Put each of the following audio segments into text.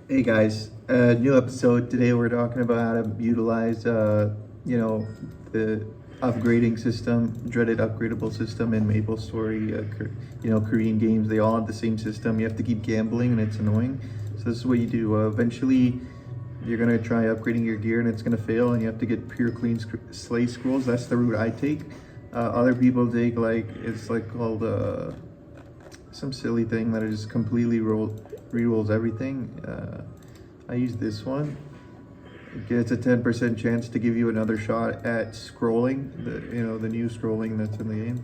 Hey guys, new episode. Today we're talking about how to utilize, the upgrading system, dreaded upgradable system in MapleStory. Korean games, they all have the same system. You have to keep gambling and it's annoying. So this is what you do. Eventually, you're gonna try upgrading your gear and it's gonna fail, and you have to get pure clean slate scrolls. That's the route I take. Other people take it's called some silly thing that just completely re-rolls everything. I use this one. It gets a 10% chance to give you another shot at scrolling, the new scrolling that's in the game.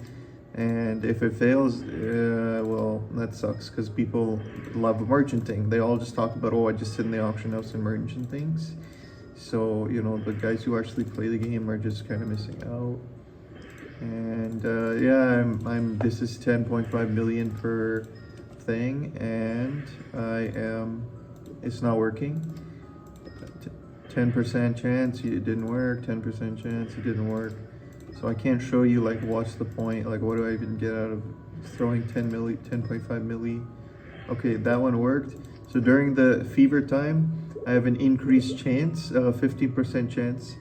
And if it fails, well, that sucks because people love merchanting. They all just talk about, oh, I just sit in the auction house and merchant things. So, the guys who actually play the game are just kind of missing out. And yeah, this is 10.5 million per thing, and it's not working. 10% chance it didn't work, 10% chance it didn't work. So I can't show you what's the point, what do I even get out of throwing 10.5 milli. Okay, that one worked. So during the fever time, I have an increased chance, 15% chance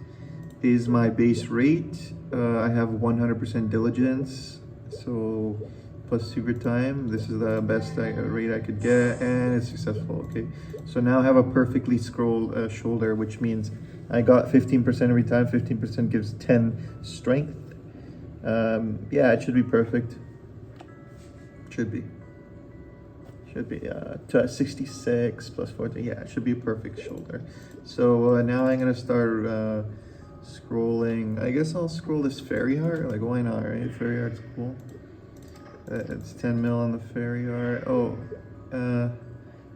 is my base rate. I have 100% diligence, so plus super time. This is the best rate I could get, and it's successful. Okay, so now I have a perfectly scrolled shoulder, which means I got 15% every time. 15% gives 10 strength. Yeah, it should be perfect. Should be 66 plus 14. Yeah, it should be a perfect shoulder. So now I'm gonna start scrolling. I guess I'll scroll this fairy heart. Why not, right? Fairy heart's cool. It's 10 mil on the fairy heart. Oh, and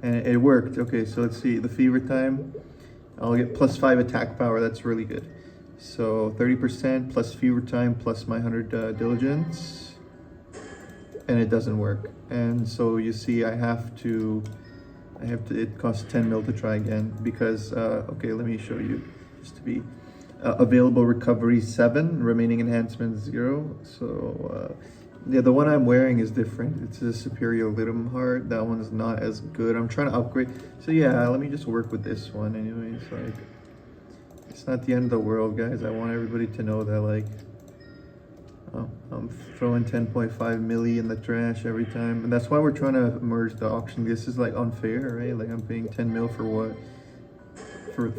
it worked. Okay, so let's see. The fever time, I'll get plus 5 attack power. That's really good. So 30% plus fever time plus my 100 diligence, and it doesn't work. And so you see, it costs 10 mil to try again because, okay, let me show you, just to be, available recovery 7, remaining enhancement 0. So, yeah, the one I'm wearing is different. It's a superior Litum heart. That one's not as good. I'm trying to upgrade. So yeah, let me just work with this one anyways. It's not the end of the world, guys. I want everybody to know that, I'm throwing 10.5 milli in the trash every time, and that's why we're trying to merge the auction. This is unfair, right? I'm paying 10 mil for what?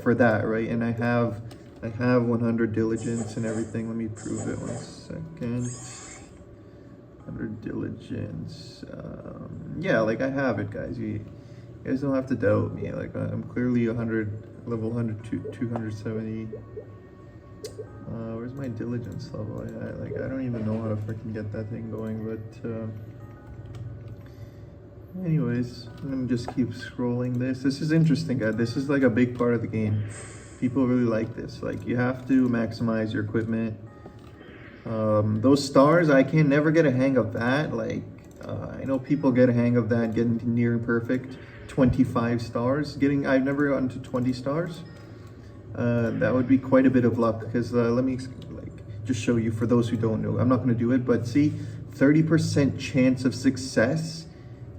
For that, right? And I have 100 diligence and everything. Let me prove it 1 second. 100 diligence. Yeah, I have it, guys. You guys don't have to doubt me. I'm clearly 100, level 100 to 270. Where's my diligence level? I don't even know how to freaking get that thing going, but anyways, I'm gonna just keep scrolling this. This is interesting, guys. This is a big part of the game. People really like this. You have to maximize your equipment. Those stars, I can never get a hang of that. I know people get a hang of that, getting near perfect. 25 stars. I've never gotten to 20 stars. That would be quite a bit of luck, because let me just show you for those who don't know. I'm not going to do it, but see, 30% chance of success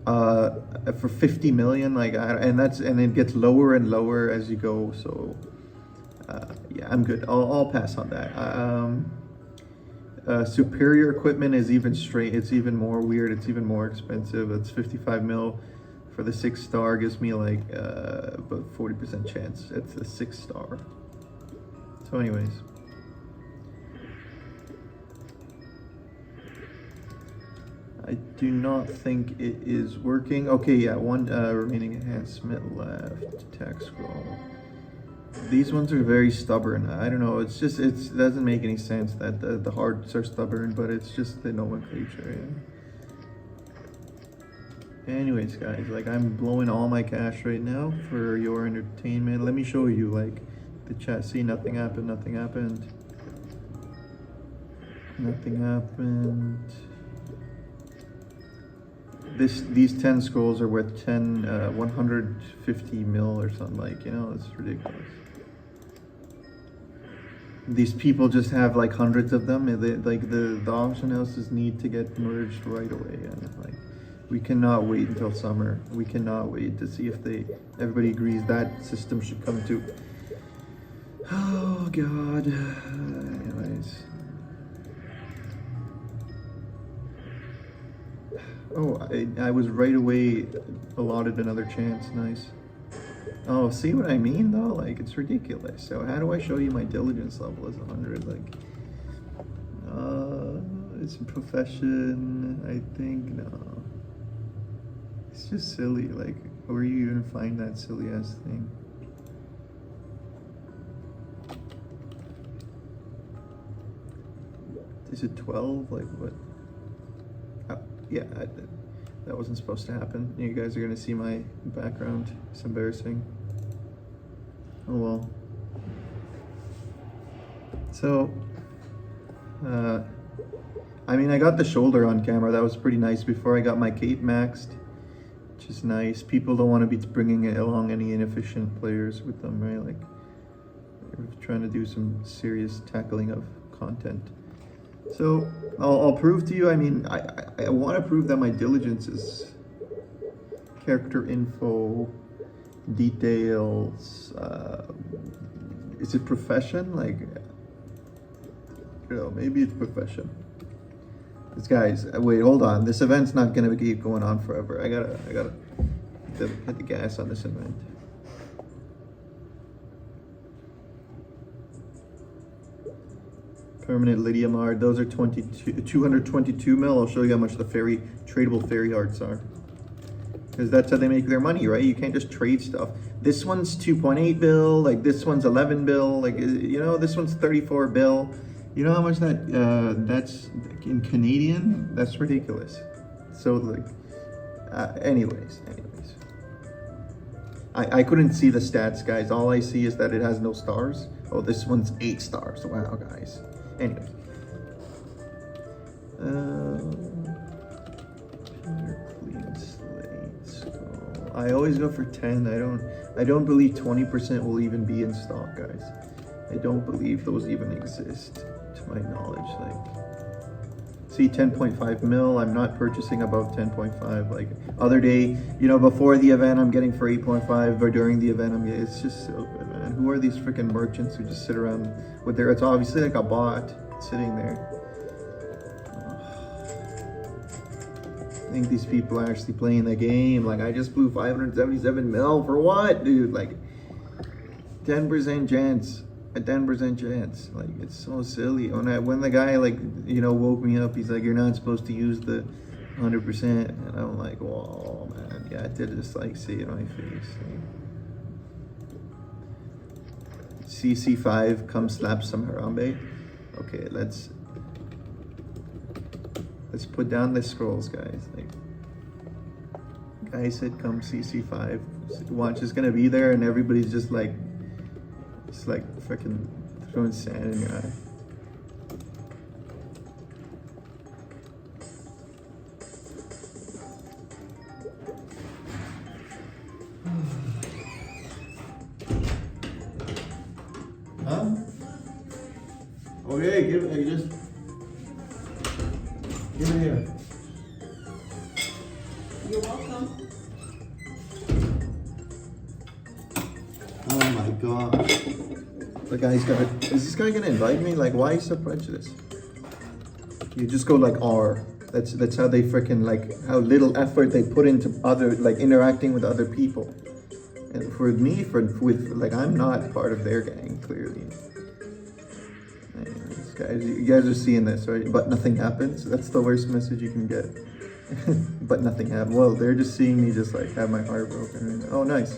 for 50 million, and it gets lower and lower as you go. So yeah, I'm good. I'll pass on that. Superior equipment is it's even more weird. It's even more expensive. It's 55 mil for the 6 star, gives me about 40% chance. It's a 6 star. So anyways, I do not think it is working. Okay, yeah, 1 remaining enhancement left. Attack scroll. These ones are very stubborn. I don't know. It doesn't make any sense that the hearts are stubborn, but it's just the nomenclature. Yeah. Anyways, guys, I'm blowing all my cash right now for your entertainment. Let me show you the chat. See, nothing happened. Nothing happened. Nothing happened. These 10 scrolls are worth 150 mil or something. It's ridiculous. These people just have hundreds of them. The auction houses need to get merged right away, and We cannot wait until summer. We cannot wait to see if everybody agrees that system should come to. Oh God. Anyways. Oh, I was right away allotted another chance. Nice. Oh, see what I mean though? Like, it's ridiculous. So how do I show you my diligence level is 100? Like, it's a profession. I think no. It's just silly. Like, where are you gonna find that silly ass thing? Is it 12? Like what? Yeah, that wasn't supposed to happen. You guys are gonna see my background. It's embarrassing. Oh well. So, I mean, I got the shoulder on camera. That was pretty nice before I got my cape maxed, which is nice. People don't want to be bringing along any inefficient players with them, right? Like, they're trying to do some serious tackling of content. So I'll prove to you. I mean, I want to prove that my diligence is character info, details. Is it profession? Like, you know, maybe it's profession. Because guys, wait, hold on. This event's not gonna keep going on forever. I gotta hit the gas on this event. Permanent Lydium art. Those are 222 mil. I'll show you how much the tradable fairy arts are. Because that's how they make their money, right? You can't just trade stuff. This one's 2.8 bill. Like this one's 11 bill. Like, you know, this one's 34 bill. You know how much that's in Canadian? That's ridiculous. So like, anyways. I couldn't see the stats, guys. All I see is that it has no stars. Oh, this one's 8 stars. Wow, guys. Anyway. Clean slate. I always go for 10. I don't believe 20% will even be in stock, guys. I don't believe those even exist, to my knowledge. Like, see, 10.5 mil. I'm not purchasing above 10.5. Like other day, you know, before the event, I'm getting for 8.5, or during the event, I'm getting. It's just so good, man. Who are these freaking merchants who just sit around with their? It's obviously like a bot sitting there. I think these people are actually playing the game. Like, I just blew 577 mil for what, dude? Like, 10% chance. A 10% chance. Like, it's so silly. When the guy, like, you know, woke me up, he's like, you're not supposed to use the 100%. And I'm like, whoa, man. Yeah, I did just, like, see it on my face. CC5, come slap some Harambe. Okay, let's put down the scrolls, guys. Like, guy said come CC5. Watch is gonna be there and everybody's just like, it's like freaking throwing sand in your eye. Huh? Okay, give it, just give it here. You're welcome. Oh my god. The guy's gonna, is this guy gonna invite me? Like, why are you so prejudiced? You just go like R. That's how they freaking, like, how little effort they put into other, like, interacting with other people. And for me, with like, I'm not part of their gang, clearly. Anyways, guys, you guys are seeing this, right? But nothing happens. That's the worst message you can get. But nothing happened. Well, they're just seeing me just like have my heart broken. Oh, nice.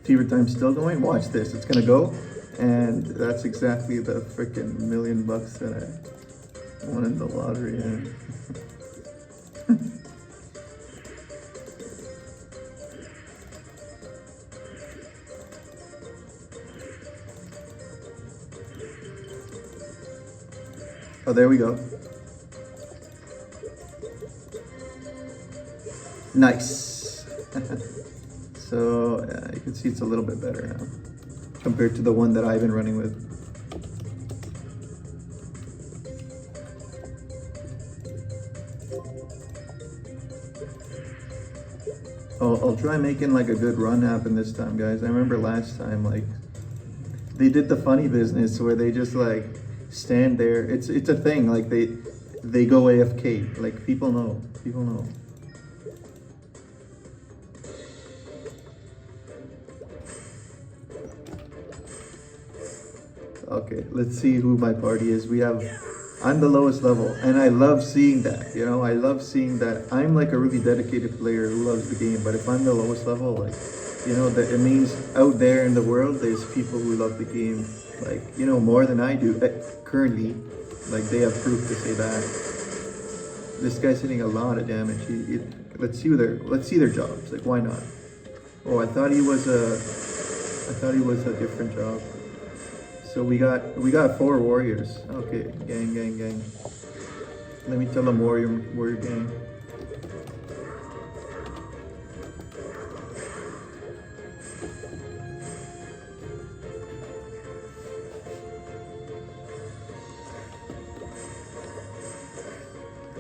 Fever time's still going. Watch this. It's gonna go, and that's exactly the freaking $1 million that I won in the lottery. Oh, there we go. Nice. So you can see it's a little bit better now compared to the one that I've been running with. I'll try making like a good run happen this time, guys. I remember last time, like, they did the funny business where they just like stand there. It's a thing. Like they go AFK. Like people know. People know. Okay, let's see who my party is. We have, I'm the lowest level, and I love seeing that. You know, I love seeing that. I'm like a really dedicated player who loves the game, but if I'm the lowest level, like, you know, that it means out there in the world, there's people who love the game, like, you know, more than I do currently. Like, they have proof to say that. This guy's hitting a lot of damage. Let's see their jobs. Like, why not? Oh, I thought he was a different job. So we got 4 warriors. Okay, gang. Let me tell them warrior gang.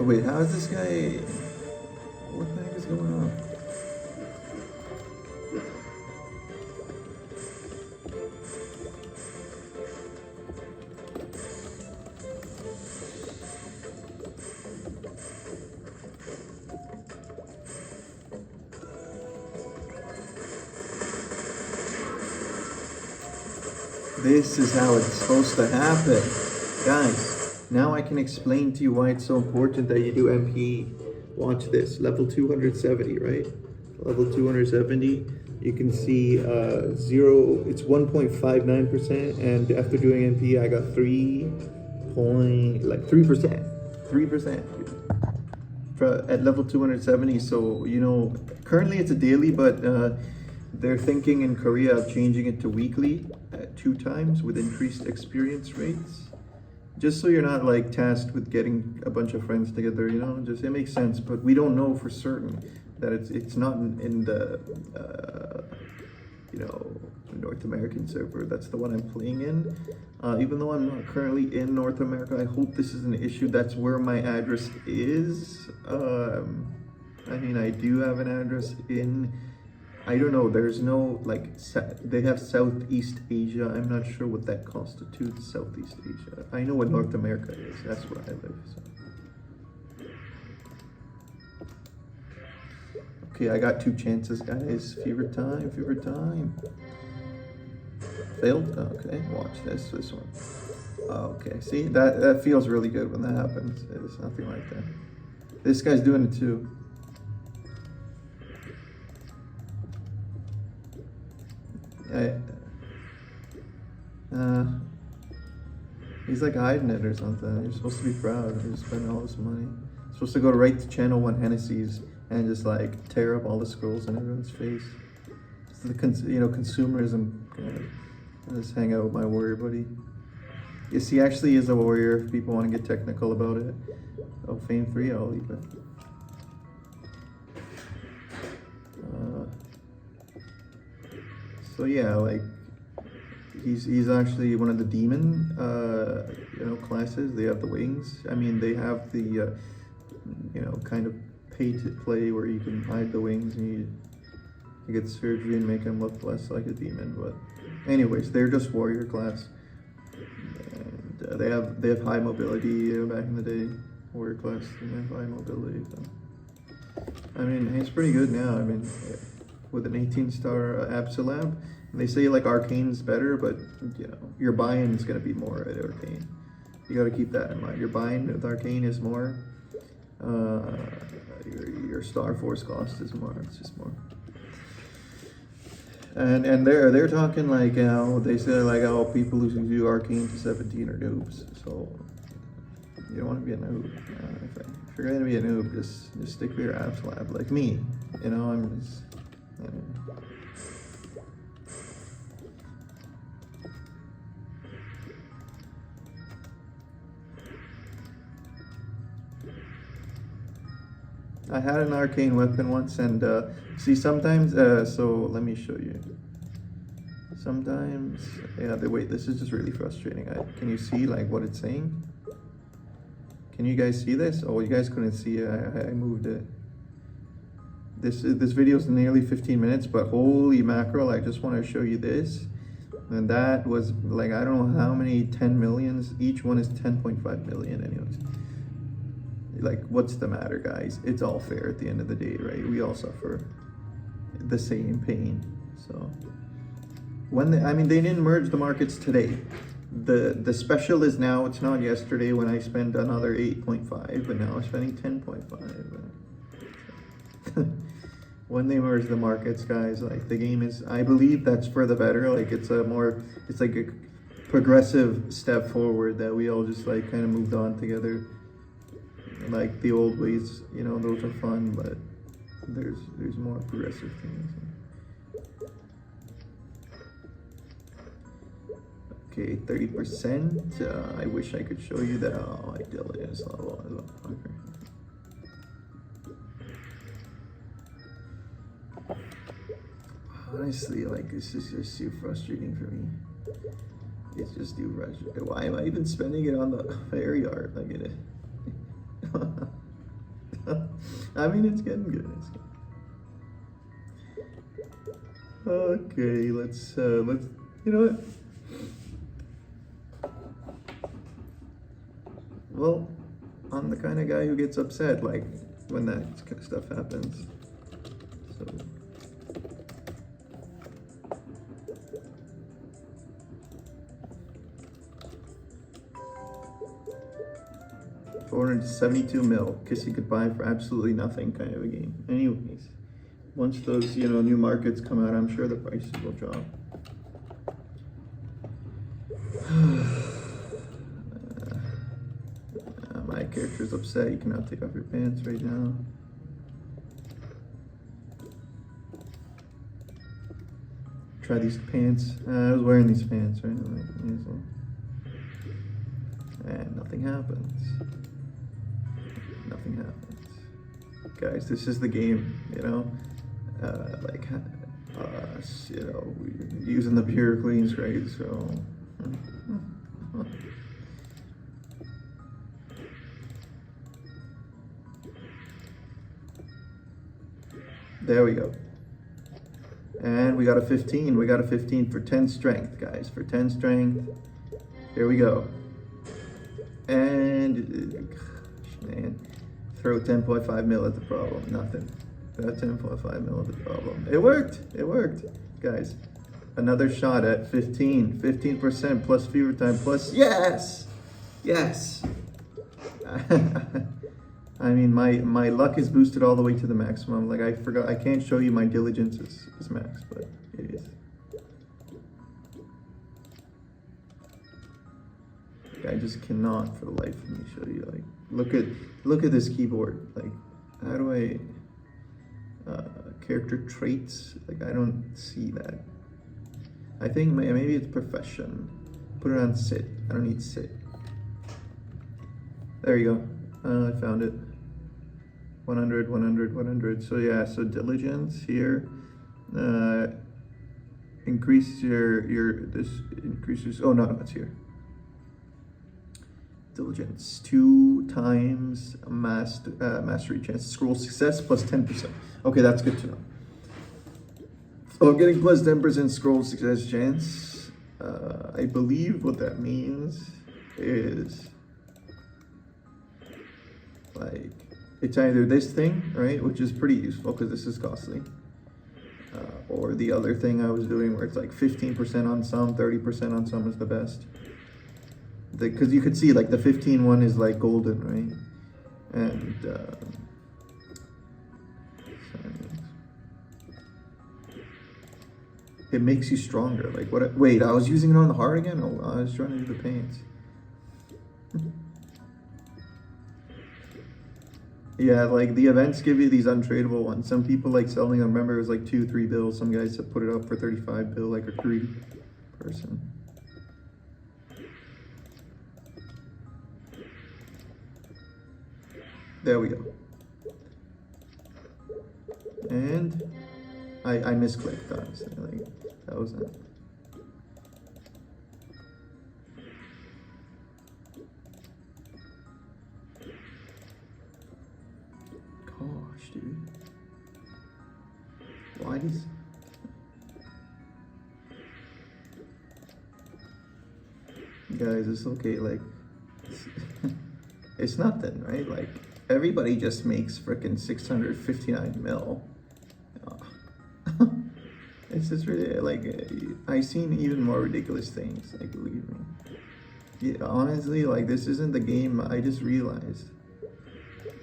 Oh wait, how is this guy? What the heck is going on? This is how it's supposed to happen. Guys, now I can explain to you why it's so important that you do MP. Watch this, level 270, right? Level 270, you can see it's 1.59%, and after doing MP, I got 3%. At level 270, so, you know, currently it's a daily, but they're thinking in Korea of changing it to weekly at 2 times with increased experience rates. Just so you're not like tasked with getting a bunch of friends together, you know, just it makes sense, but we don't know for certain that it's not in the you know, North American server. That's the one I'm playing in. Even though I'm not currently in North America, I hope this is an issue. That's where my address is. I mean, I do have an address in, I don't know, there's no, like, they have Southeast Asia. I'm not sure what that constitutes, Southeast Asia. I know what North America is. That's where I live. So. Okay, I got 2 chances, guys. Fever time. Failed? Okay, watch this one. Okay, see, that feels really good when that happens. It's nothing like that. This guy's doing it too. He's like hiding it or something. You're supposed to be proud. You're spending all this money. You're supposed to go to right to channel 1 Hennessy's and just like tear up all the scrolls on everyone's face. It's the consumerism. I just hang out with my warrior buddy. Yes, he actually is a warrior. If people want to get technical about it. Oh, fame 3, I'll leave it. So yeah, like he's actually one of the demon classes. They have the wings. I mean, they have the kind of pay to play where you can hide the wings and you get surgery and make them look less like a demon. But anyways, they're just warrior class, and they have high mobility. Back in the day, warrior class, they have high mobility. So. I mean, it's pretty good now. I mean, with an 18-star Absolab, they say like Arcane's better, but you know, your buy-in is going to be more at Arcane. You got to keep that in mind. Your buy-in with Arcane is more. Your Star Force cost is more. It's just more. And they're talking like they say like people who do Arcane to 17 are noobs. So you don't want to be a noob. If you're gonna be a noob, just stick with your apps lab like me. You know, I'm just. I had an arcane weapon once, and see sometimes. So let me show you. Sometimes, wait. This is just really frustrating. Can you see like what it's saying? Can you guys see this? Oh, you guys couldn't see it. I moved it. This video is nearly 15 minutes, but holy mackerel, I just want to show you this. And that was like, I don't know how many 10 millions. Each one is 10.5 million anyways. Like, what's the matter, guys? It's all fair at the end of the day, right? We all suffer the same pain. So when they didn't merge the markets today. The special is now, it's not yesterday when I spent another 8.5, but now I'm spending 10.5. When they merge the markets, guys, like, the game is, I believe that's for the better. Like, it's like a progressive step forward that we all just like kind of moved on together. Like the old ways, you know, those are fun, but there's more progressive things. Okay, 30%. I wish I could show you that. Oh, my diligence level is a fucker. Honestly, like, this is just too frustrating for me. It's just too frustrating. Why am I even spending it on the fairy art? Like, it. I mean, it's getting good. Okay, let's. You know what? Well, I'm the kind of guy who gets upset, like, when that kind of stuff happens. So. 472 mil, kiss you goodbye for absolutely nothing kind of a game. Anyways, once those, you know, new markets come out, I'm sure the prices will drop. My character's upset. You cannot take off your pants right now. Try these pants. I was wearing these pants, right? And nothing happens. Nothing happens. Guys, this is the game, you know? Like, you know, we're using the pure cleans, right? So. There we go. And we got a 15. We got a 15 for 10 strength, guys. For 10 strength. Here we go. And, man, throw 10.5 mil at the problem. Nothing. Got 10.5 mil at the problem. It worked. It worked. Guys, another shot at 15. 15% plus fever time plus. Yes! Yes! I mean, my luck is boosted all the way to the maximum. Like, I forgot, I can't show you my diligence is max, but it is. I just cannot for the life of me show you. Like, look at this keyboard. Like, how do I character traits? Like, I don't see that. I think maybe it's profession. Put it on sit. I don't need sit. There you go. I found it. 100, 100, 100. So yeah, so diligence here. Increase this increases. Oh no, it's here. Diligence 2 times mastery chance. Scroll success plus 10%. Okay, that's good to know. So I'm getting plus 10% scroll success chance. I believe what that means is, like, it's either this thing, right, which is pretty useful because this is costly, or the other thing I was doing where it's like 15% on some, 30% on some is the best. Because you could see, like, the 15 one is like golden, right? And it makes you stronger. Like, what? Wait, I was using it on the hard again? Oh, I was trying to do the paints. Yeah, like, the events give you these untradeable ones. Some people like selling them. Remember, it was like 2-3 bills. Some guys have put it up for 35 bill, like a greedy person. There we go. And I misclicked, honestly. Like, that was it. Gosh, dude. Why these? Guys, it's okay. Like, it's, it's nothing, right? Like, everybody just makes freaking 659 mil. It's just really like I've seen even more ridiculous things. Like, believe me. Yeah, honestly, like this isn't the game. I just realized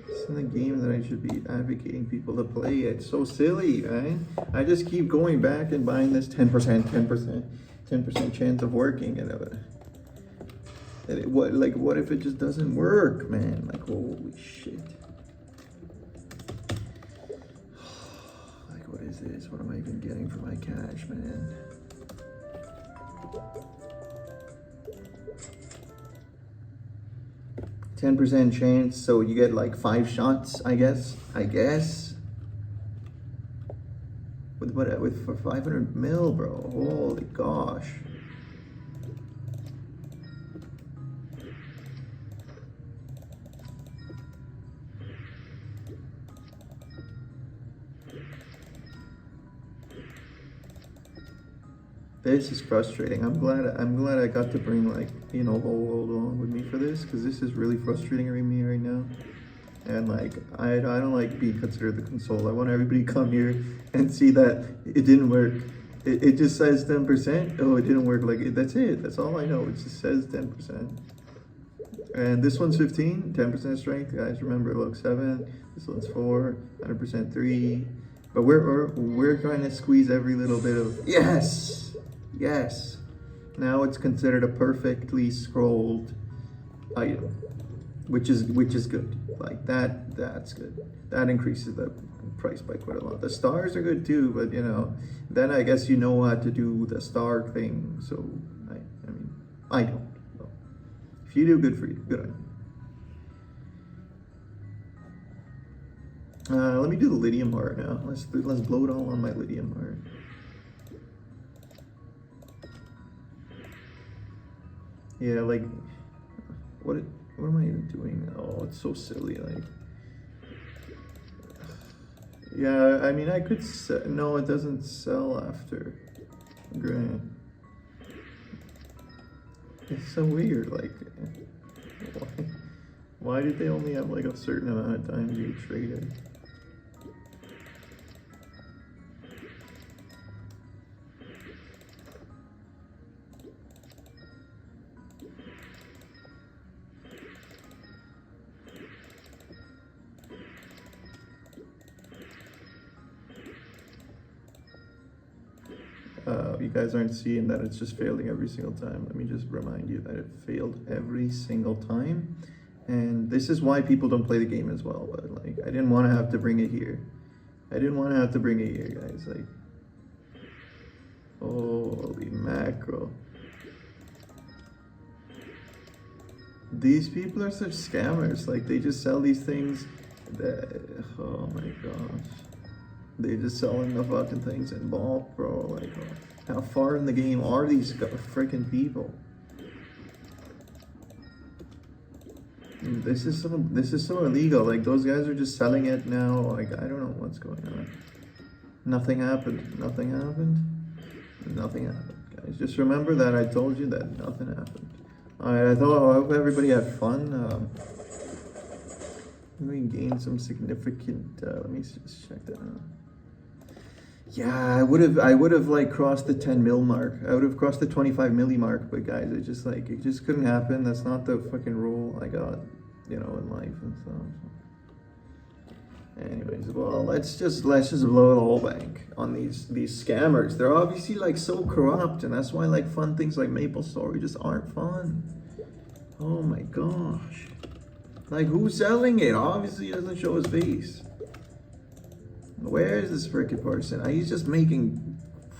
this isn't the game that I should be advocating people to play. It's so silly, right? I just keep going back and buying this 10%, 10%, 10% chance of working, and what if it just doesn't work, man? Like, holy shit. Like, what is this? What am I even getting for my cash, man? %10 chance, so you get like 5 shots, I guess. With what? With for 500 mil, bro. Holy gosh. This is frustrating. I'm glad I got to bring, like, you know, whole world along with me for this, because this is really frustrating me right now. And like I don't like being considered the console. I want everybody to come here and see that it didn't work. It just says 10%. Oh, it didn't work. Like, that's it. That's all I know. It just says 10%. And this one's 15, 10% strength, guys. Remember, look, 7. This one's 4, 100% 3. But we're trying to squeeze every little bit of yes. Now it's considered a perfectly scrolled item, which is good. Like that's good. That increases the price by quite a lot. The stars are good too, but you know, then I guess you know how to do the star thing. So I mean, I don't. So if you do, good for you. Good on you. Let me do the lithium heart now. Let's blow it all on my lithium heart. Yeah, like what am I even doing? Oh, it's so silly. Like, yeah, I mean, I could no, it doesn't sell after. Great. It's so weird. Like, why did they only have like a certain amount of time to trade it? You guys aren't seeing that it's just failing every single time. Let me just remind you that it failed every single time. And this is why people don't play the game as well. But like, I didn't want to have to bring it here. Guys. Like, holy mackerel. These people are such scammers. Like, they just sell these things that, oh my gosh. They just selling the fucking things in bulk, bro. Like, how far in the game are these freaking people? This is so illegal. Like, those guys are just selling it now. Like, I don't know what's going on. Nothing happened, guys. Just remember that I told you that nothing happened. Alright, I hope everybody had fun. We gained some significant. Let me just check that out. Yeah, I would have like crossed the 10 mil mark. I would have crossed the 25 milli mark, but guys, it just couldn't happen. That's not the fucking rule I got, you know, in life and stuff. Anyways, well, let's just blow the whole bank on these scammers. They're obviously like so corrupt, and that's why like fun things like Maple Story just aren't fun. Oh my gosh. Like, who's selling it? Obviously he doesn't show his face. Where is this freaking person? He's just making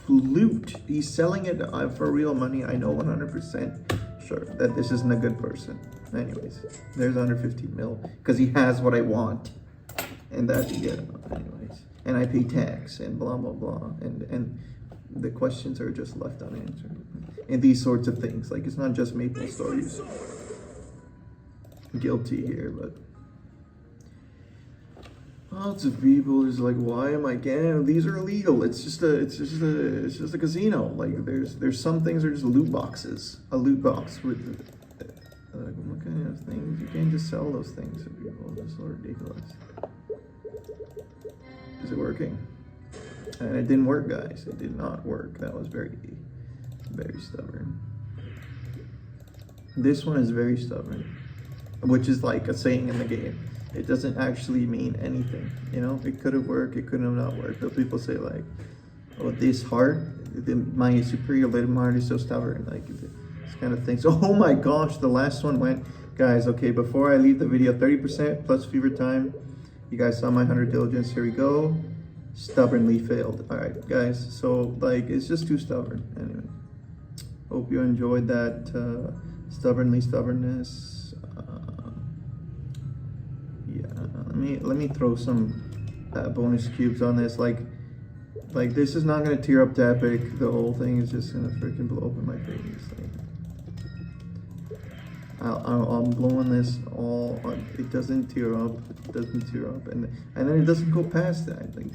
loot. He's selling it for real money. I know 100% sure that this isn't a good person. Anyways, there's 115 mil because he has what I want, and that's you get. Anyways, and I pay tax and blah blah blah, and the questions are just left unanswered. And these sorts of things, like, it's not just Maple Stories. Guilty here, but Lots of people is like, why am I getting? These are illegal. It's just a casino. Like there's some things that are just loot boxes. A loot box with like what kind of things? You can't just sell those things to people. It's so ridiculous. Is it working? And it didn't work, guys. It did not work. That was very stubborn. This one is very stubborn, which is like a saying in the game. It doesn't actually mean anything, you know? It could have worked, it could have not worked. But people say like, oh, this heart, my superior little heart is so stubborn, like this kind of thing. So, oh my gosh, the last one went, guys, okay, before I leave the video, 30% plus fever time. You guys saw my 100 diligence, here we go. Stubbornly failed. All right, guys, so like, it's just too stubborn. Anyway, hope you enjoyed that stubbornness. Yeah, let me throw some bonus cubes on this. Like this is not gonna tear up to epic. The whole thing is just gonna freaking blow up in my face. Like, I'm blowing this all. It doesn't tear up. It doesn't tear up, and then it doesn't go past that. Like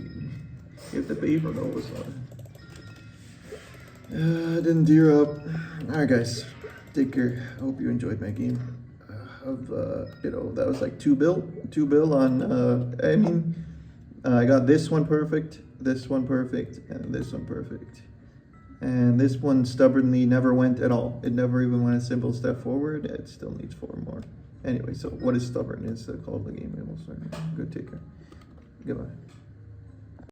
you have to pay for those. It didn't tear up. All right, guys, take care. I hope you enjoyed my game. Of you know, that was like 2 bill on I mean I got this one perfect, this one perfect, and this one perfect, and this one stubbornly never went at all. It never even went a simple step forward. It still needs 4 more. Anyway, so what is stubborn is called the game. Good, take care. Goodbye.